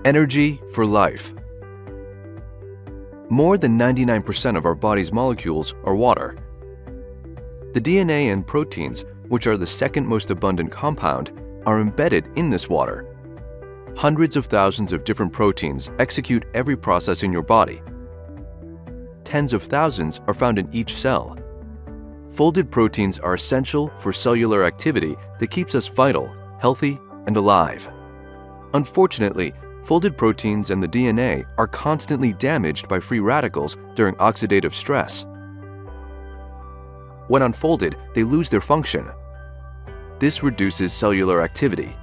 Energy for life. More than 99% of our body's molecules are water. The DNA and proteins, which are the second most abundant compound, are embedded in this water. Hundreds of thousands of different proteins execute every process in your body. Tens of thousands are found in each cell. Folded proteins are essential for cellular activity that keeps us vital, healthy, and alive. Unfortunately, folded proteins and the DNA are constantly damaged by free radicals during oxidative stress. When unfolded, they lose their function. This reduces cellular activity.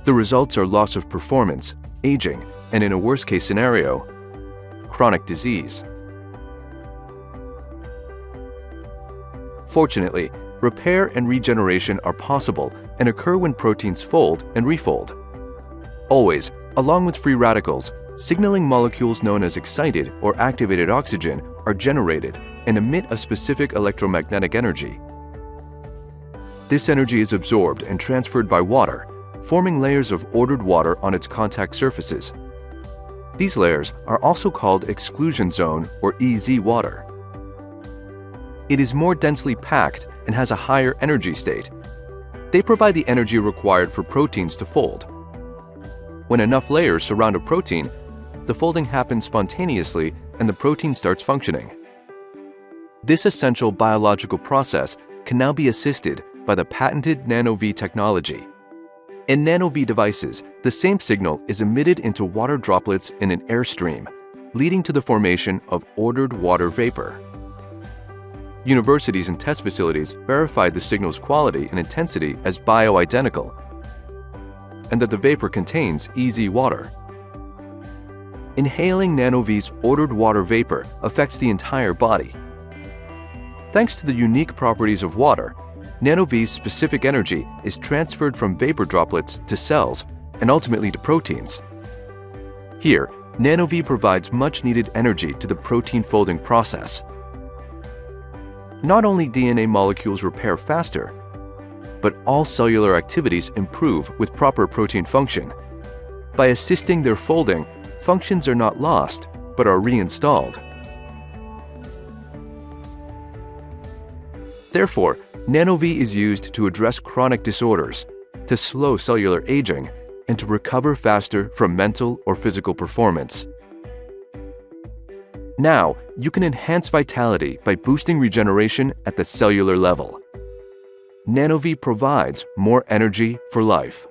The results are loss of performance, aging, and in a worst-case scenario, chronic disease. Fortunately, repair and regeneration are possible and occur when proteins fold and refold. Always, along with free radicals, signaling molecules known as excited or activated oxygen are generated and emit a specific electromagnetic energy. This energy is absorbed and transferred by water, forming layers of ordered water on its contact surfaces. These layers are also called exclusion zone or EZ water. It is more densely packed and has a higher energy state. They provide the energy required for proteins to fold. When enough layers surround a protein, the folding happens spontaneously and the protein starts functioning. This essential biological process can now be assisted by the patented nano-V technology. In nano-V devices, the same signal is emitted into water droplets in an airstream, leading to the formation of ordered water vapor. Universities and test facilities verified the signal's quality and intensity as bioidentical, and that the vapor contains EZ water. Inhaling nano-V's ordered water vapor affects the entire body. Thanks to the unique properties of water, nano-V's specific energy is transferred from vapor droplets to cells and ultimately to proteins. Here, nano-V provides much-needed energy to the protein folding process. Not only DNA molecules repair faster, but all cellular activities improve with proper protein function. By assisting their folding, functions are not lost, but are reinstalled. Therefore, nano-V is used to address chronic disorders, to slow cellular aging, and to recover faster from mental or physical performance. Now, you can enhance vitality by boosting regeneration at the cellular level. nano-V provides more energy for life.